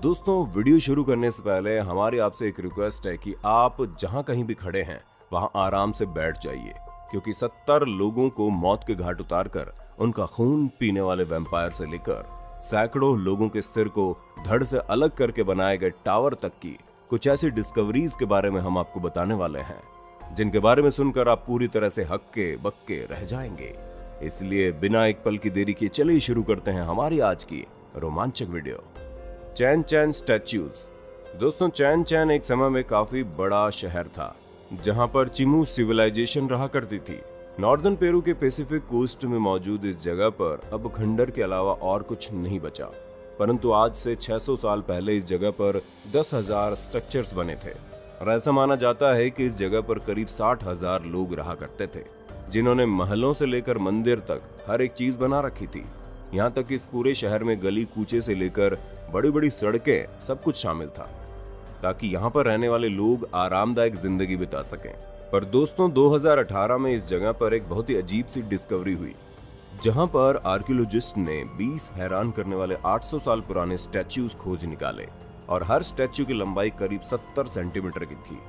दोस्तों, वीडियो शुरू करने से पहले हमारी आपसे एक रिक्वेस्ट है कि आप जहां कहीं भी खड़े हैं वहां आराम से बैठ जाइए, क्योंकि 70 लोगों को मौत के घाट उतारकर उनका खून पीने वाले वैम्पायर से लेकर सैकड़ों लोगों के सिर को धड़ से अलग करके बनाए गए टावर तक की कुछ ऐसी डिस्कवरीज के बारे में हम आपको बताने वाले हैं, जिनके बारे में सुनकर आप पूरी तरह से हक्के बक्के रह जाएंगे। इसलिए बिना एक पल की देरी किए चलिए शुरू करते हैं हमारी आज की रोमांचक वीडियो। चैन चैन स्टैच्यूज। दोस्तों, चैन चैन एक समय में काफी बड़ा शहर था जहां पर चिमू सिविलाइजेशन रहा करती थी। नॉर्दर्न पेरू के पैसिफिक कोस्ट में मौजूद इस जगह पर अब खंडर के अलावा और कुछ नहीं बचा, परंतु आज से 600 साल पहले इस जगह पर 10,000 स्ट्रक्चर्स बने थे और ऐसा माना जाता है कि इस जगह पर करीब 60,000 लोग रहा करते थे, जिन्होंने महलों से लेकर मंदिर तक हर एक चीज बना रखी थी। यहाँ तक इस पूरे शहर में गली कूचे से लेकर बड़ी बड़ी सड़कें सब कुछ शामिल था, ताकि यहाँ पर रहने वाले लोग आरामदायक जिंदगी बिता सकें। पर दोस्तों, 2018 में इस जगह पर एक बहुत ही अजीब सी डिस्कवरी हुई, जहां पर आर्कियोलॉजिस्ट ने 20 हैरान करने वाले 800 साल पुराने स्टैच्यूज खोज निकाले और हर स्टैच्यू की लंबाई करीब 70 सेंटीमीटर की थी।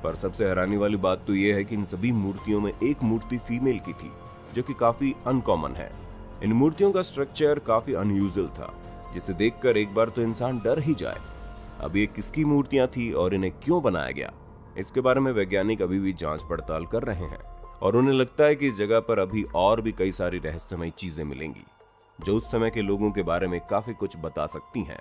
पर सबसे हैरानी वाली बात तो यह है कि इन सभी मूर्तियों में एक मूर्ति फीमेल की थी, जो कि काफी अनकॉमन है। इन मूर्तियों का स्ट्रक्चर काफी अनयूजुअल था, जिसे देखकर एक बार तो इंसान डर ही जाए। अब ये किसकी मूर्तियां थी और इन्हें क्यों बनाया गया, इसके बारे में वैज्ञानिक अभी भी जांच पड़ताल कर रहे हैं और उन्हें लगता है कि इस जगह पर अभी और भी कई सारी रहस्यमयी चीजें मिलेंगी, जो उस समय के लोगों के बारे में काफी कुछ बता सकती हैं।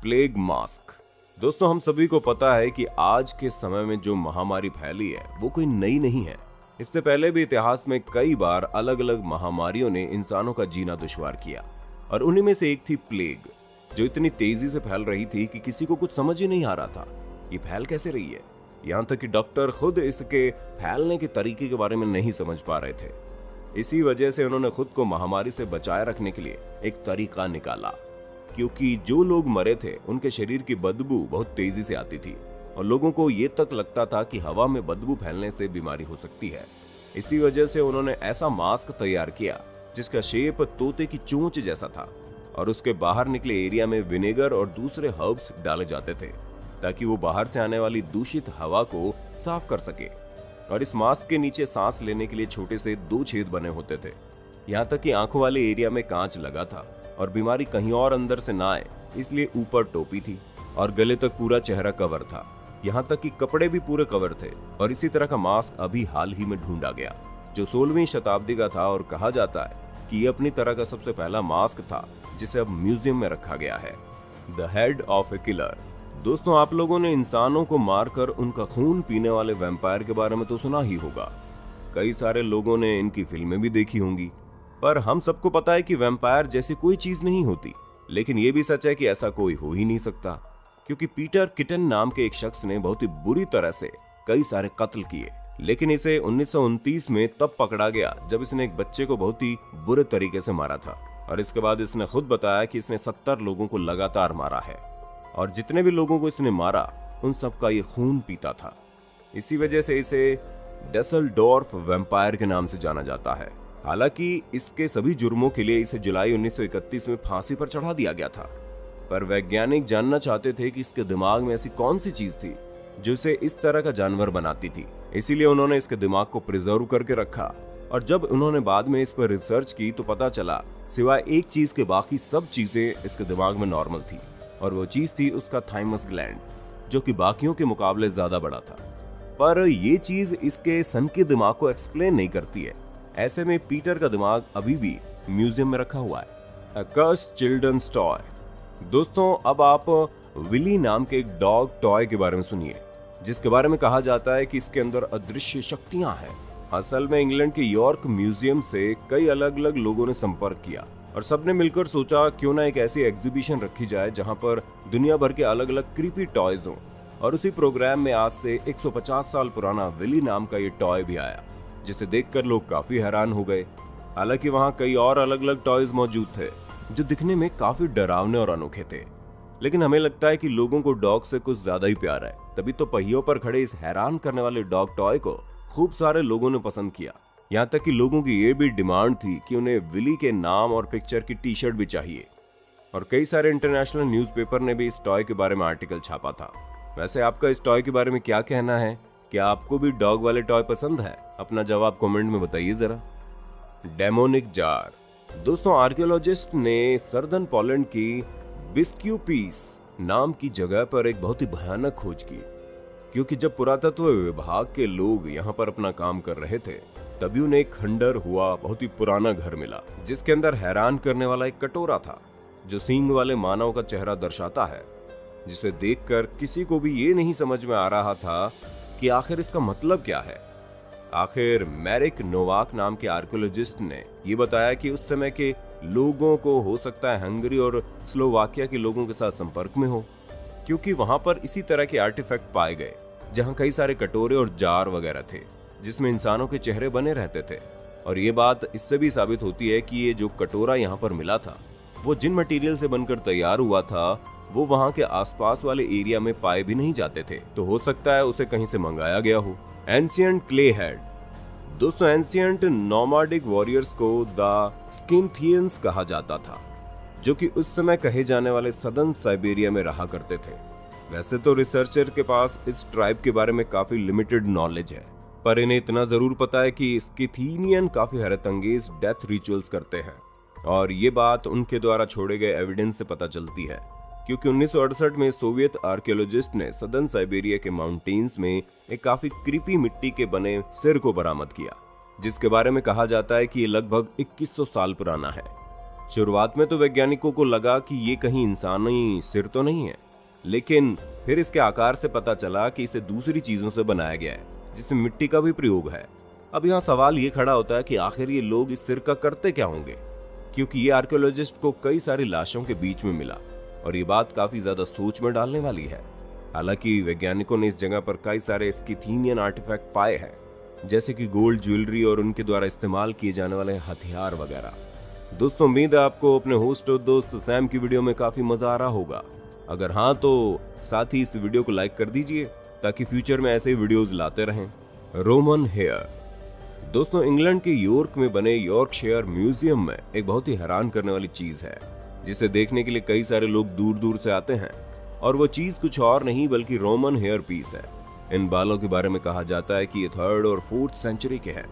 Plague mask. दोस्तों, हम सभी को पता है कि आज के समय में जो महामारी फैली है वो कोई नई नहीं है। इससे पहले भी इतिहास में कई बार अलग अलग महामारियों ने इंसानों का जीना दुश्वार किया और उन्हीं में से एक थी प्लेग, जो इतनी तेजी से फैल रही थी कि किसी को कुछ समझ ही नहीं आ रहा था ये फैल कैसे रही है। यहाँ तक कि डॉक्टर खुद इसके फैलने के तरीके के बारे में नहीं समझ पा रहे थे। इसी वजह से उन्होंने खुद को महामारी से बचाए रखने के लिए एक तरीका निकाला, क्योंकि जो लोग मरे थे उनके शरीर की बदबू बहुत तेजी से आती थी और लोगों को ये तक लगता था कि हवा में बदबू फैलने से बीमारी हो सकती है। इसी वजह से उन्होंने ऐसा मास्क तैयार किया जिसका शेप तोते की चोंच जैसा था और उसके बाहर निकले एरिया में विनेगर और दूसरे हर्ब्स डाले जाते थे, ताकि वो बाहर से आने वाली दूषित हवा को साफ कर सके। और इस मास्क के नीचे सांस लेने के लिए छोटे से 2 छेद बने होते थे। यहाँ तक कि आंखों वाले एरिया में कांच लगा था और बीमारी कहीं और अंदर से ना आए, इसलिए ऊपर टोपी थी और गले तक पूरा चेहरा कवर था। यहाँ तक कि कपड़े भी पूरे कवर थे। और इसी तरह का मास्क अभी हाल ही में ढूंढा गया, जो 16वीं शताब्दी का था और कहा जाता है कि ये अपनी तरह का सबसे पहला मास्क था, जिसे अब म्यूजियम में रखा गया है। The head of a killer. दोस्तों, आप लोगों ने इंसानों को मारकर उनका खून पीने वाले वैम्पायर के बारे में तो सुना ही होगा। कई सारे लोगों ने इनकी फिल्में भी देखी होंगी, पर हम सबको पता है कि वैम्पायर जैसी कोई चीज नहीं होती। लेकिन यह भी सच है कि ऐसा कोई हो ही नहीं सकता, क्योंकि पीटर किटन नाम के एक शख्स ने बहुत ही बुरी तरह से कई सारे कत्ल किए। लेकिन इसे 1929 में तब पकड़ा गया जब इसने एक बच्चे को बहुत ही बुरे तरीके से मारा था। और इसके बाद इसने खुद बताया कि इसने 70 लोगों को लगातार मारा है और जितने भी लोगों को इसने मारा उन सबका ये खून पीता था। इसी वजह से इसे डसेल्डोर्फ वैम्पायर के नाम से जाना जाता है। हालांकि इसके सभी जुर्मों के लिए इसे जुलाई 1931 में फांसी पर चढ़ा दिया गया था, पर वैज्ञानिक जानना चाहते थे कि इसके दिमाग में ऐसी कौन सी चीज थी जो इसे इस तरह का जानवर बनाती थी। इसीलिए उन्होंने इसके दिमाग को प्रिजर्व करके रखा और जब उन्होंने बाद में इस पर रिसर्च की तो पता चला सिवाय एक चीज के बाकी सब चीजें इसके दिमाग में नॉर्मल थी, और वो चीज थी उसका थाइमस ग्लैंड, जो कि बाकियों के मुकाबले ज्यादा बड़ा था। पर ये चीज इसके सन के दिमाग को एक्सप्लेन नहीं करती है। ऐसे में पीटर का दिमाग अभी भी म्यूजियम में रखा हुआ है। अ कर्स्ड चिल्ड्रंस टॉय। दोस्तों, अब आप विली नाम के एक डॉग टॉय के बारे में सुनिए, जिसके बारे में कहा जाता है कि इसके अंदर अदृश्य शक्तियां हैं। असल में इंग्लैंड के यॉर्क म्यूजियम से कई अलग अलग लोगों ने संपर्क किया और सबने मिलकर सोचा क्यों ना एक ऐसी एग्जीबिशन रखी जाए जहां पर दुनिया भर के अलग अलग क्रीपी टॉयज हों। और उसी प्रोग्राम में आज से 150 साल पुराना विली नाम का ये टॉय भी आया, जिसे देखकर लोग काफी हैरान हो गए। हालांकि वहां कई और अलग अलग टॉयज मौजूद थे जो दिखने में काफी डरावने और अनोखे थे, लेकिन हमें लगता है कि लोगों को डॉग से कुछ ज्यादा ही प्यार है, तभी तो पहियों पर खड़े इस हैरान करने वाले डॉग टॉय को खूब सारे लोगों ने पसंद किया। यहाँ तक कि लोगों की ये भी डिमांड थी कि उन्हें विली के नाम और पिक्चर की टी शर्ट भी चाहिए। और कई सारे इंटरनेशनल न्यूज़पेपर ने भी इस टॉय के बारे में आर्टिकल छापा था। वैसे आपका इस टॉय के बारे में क्या कहना है? क्या आपको भी डॉग वाले टॉय पसंद है? अपना जवाब कमेंट में बताइए जरा। Demonic jar. दोस्तों, आर्कियोलॉजिस्ट ने सर्दर्न पोलैंड की बिस्क्यूपीस नाम की जगह पर एक बहुत ही भयानक खोज की, क्योंकि जब पुरातत्व विभाग के लोग यहाँ पर अपना काम कर रहे थे तभी उन्हें एक खंडर हुआ बहुत ही पुराना घर मिला, जिसके अंदर हैरान करने वाला एक कटोरा था जो सींग वाले मानव का चेहरा दर्शाता है, जिसे देखकर किसी को भी ये नहीं समझ में आ रहा था कि आखिर इसका मतलब क्या है। आखिर मैरिक नोवाक नाम के आर्कियोलॉजिस्ट ने ये बताया कि उस समय के लोगों को हो सकता है हंगरी और स्लोवाकिया के लोगों के साथ संपर्क में हो, क्योंकि वहां पर इसी तरह के आर्टिफैक्ट पाए गए जहां कई सारे कटोरे और जार वगैरह थे जिसमें इंसानों के चेहरे बने रहते थे। और ये बात इससे भी साबित होती है कि ये जो कटोरा यहाँ पर मिला था वो जिन मटेरियल से बनकर तैयार हुआ था वो वहां के आसपास वाले एरिया में पाए भी नहीं जाते थे, तो हो सकता है उसे कहीं से मंगाया गया हो। Ancient clay head. दोस्तों, एंशिएंट नोमाडिक वॉरियर्स को द स्किनथियंस कहा जाता था, जो कि उस समय कहे जाने वाले सदर्न साइबेरिया में रहा करते थे। वैसे तो रिसर्चर के पास इस ट्राइब के बारे में काफी लिमिटेड नॉलेज है, पर इन्हें इतना जरूर पता है कि स्किथियन काफी हैरतअंगेज डेथ रिचुअल्स करते हैं, और ये बात उनके द्वारा छोड़े गए एविडेंस से पता चलती है, क्योंकि 1968 में सोवियत आर्कियोलॉजिस्ट ने सदर्न साइबेरिया के माउंटेन्स में एक काफी क्रीपी मिट्टी के बने सिर को बरामद किया, जिसके बारे में कहा जाता है कि ये लगभग 2100 साल पुराना है। शुरुआत में तो वैज्ञानिकों को लगा कि ये कहीं इंसानी सिर तो नहीं है, लेकिन फिर इसके आकार से पता चला कि इसे दूसरी चीजों से बनाया गया है जिसमें मिट्टी का भी प्रयोग है। अब यहाँ सवाल ये खड़ा होता है कि आखिर ये लोग इस सिर का करते क्या होंगे, क्योंकि ये आर्कियोलॉजिस्ट को कई सारी लाशों के बीच में मिला और ये बात काफी ज्यादा सोच में डालने वाली है। हालांकि वैज्ञानिकों ने इस जगह पर कई सारे स्किथियन आर्टिफैक्ट पाए हैं, जैसे कि गोल्ड ज्वेलरी और उनके द्वारा इस्तेमाल किए जाने वाले हथियार वगैरह। दोस्तों, उम्मीद है आपको अपने होस्ट और दोस्त सैम की वीडियो में काफी मजा आ रहा होगा। अगर हाँ तो साथ ही इस वीडियो को लाइक कर दीजिए ताकि फ्यूचर में ऐसे वीडियोस लाते रहें। Roman here. दोस्तों, इंग्लैंड के यॉर्क में बने यॉर्कशायर म्यूजियम में एक बहुत ही हैरान करने वाली चीज है, जिसे देखने के लिए कई सारे लोग दूर दूर से आते हैं, और वो चीज कुछ और नहीं बल्कि रोमन हेयर पीस है। इन बालों के बारे में कहा जाता है कि ये 3rd और 4th सेंचुरी के हैं,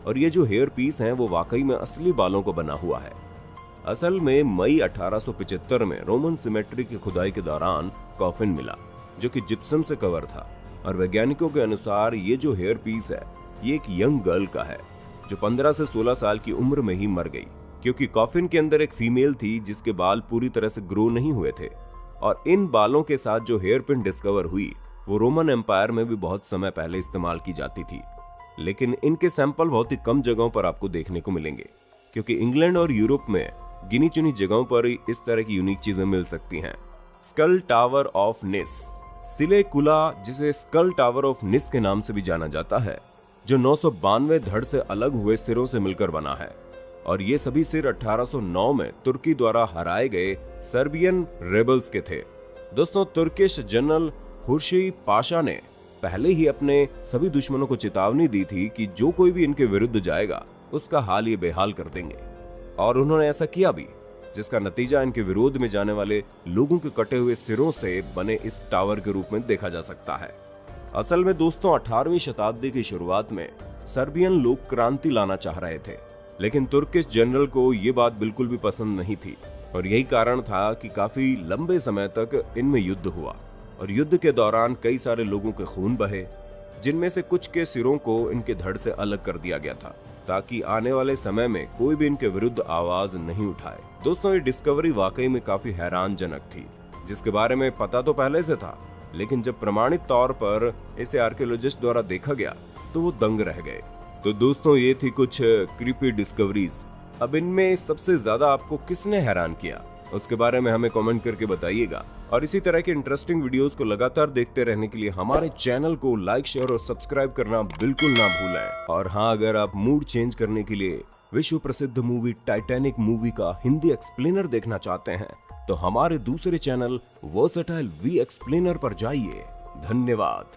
और ये जो हेयर पीस हैं वो वाकई में असली बालों को बना हुआ है। असल में मई 1875 में रोमन सिमेट्री की खुदाई के दौरान कॉफिन मिला, जो कि जिप्सम से कवर था, और वैज्ञानिकों के अनुसार ये जो हेयर पीस है ये एक यंग गर्ल का है जो 15 से 16 साल की उम्र में ही मर गई, क्योंकि कॉफिन के अंदर एक फीमेल थी जिसके बाल पूरी तरह से ग्रो नहीं हुए थे। और इन बालों के साथ जो हेयर पिन डिस्कवर हुई वो रोमन एम्पायर में भी बहुत समय पहले इस्तेमाल की जाती थी, लेकिन इनके सैंपल बहुत ही कम जगहों पर आपको देखने को मिलेंगे, क्योंकि इंग्लैंड और यूरोप में गिनी चुनी जगहों पर इस तरह की यूनिक चीजें मिल सकती हैं। स्कल टावर ऑफ निस। सिलेकुला, जिसे स्कल टावर ऑफ निस के नाम से भी जाना जाता है, जो 992 धड़ से अलग हुए सिरों से मिलकर बना है, और ये सभी सिर 1809 में तुर्की द्वारा हराए गए सर्बियन रेबल्स के थे। दोस्तों, तुर्किश जनरल खुर्शी पाशा ने पहले ही अपने सभी दुश्मनों को चेतावनी दी थी कि जो कोई भी इनके विरुद्ध जाएगा उसका हाल ये बेहाल कर देंगे, और उन्होंने ऐसा किया भी, जिसका नतीजा इनके विरोध में जाने वाले लोगों के कटे हुए सिरों से बने इस टावर के रूप में देखा जा सकता है। असल में दोस्तों, 18वीं शताब्दी की शुरुआत में सर्बियन लोग क्रांति लाना चाह रहे थे, लेकिन तुर्किश जनरल को ये बात बिल्कुल भी पसंद नहीं थी, और यही कारण था कि काफी लंबे समय तक इनमें युद्ध हुआ, और युद्ध के दौरान कई सारे लोगों के खून बहे, जिनमें से कुछ के सिरों को इनके धड़ से अलग कर दिया गया था, ताकि आने वाले समय में कोई भी इनके विरुद्ध आवाज नहीं उठाए। दोस्तों, ये डिस्कवरी वाकई में काफी हैरानजनक थी, जिसके बारे में पता तो पहले से था, लेकिन जब प्रमाणित तौर पर इसे आर्कियोलॉजिस्ट द्वारा देखा गया तो वो दंग रह गए। तो दोस्तों, ये थी कुछ क्रीपी डिस्कवरीज। अब इनमें सबसे ज्यादा आपको किसने हैरान किया उसके बारे में हमें कमेंट करके बताइएगा, और इसी तरह के इंटरेस्टिंग वीडियोस को लगातार देखते रहने के लिए हमारे चैनल को लाइक, शेयर और सब्सक्राइब करना बिल्कुल ना भूलें। और हाँ, अगर आप मूड चेंज करने के लिए विश्व प्रसिद्ध मूवी टाइटैनिक मूवी का हिंदी एक्सप्लेनर देखना चाहते हैं तो हमारे दूसरे चैनल वर्सेटाइल वी एक्सप्लेनर पर जाइए। धन्यवाद।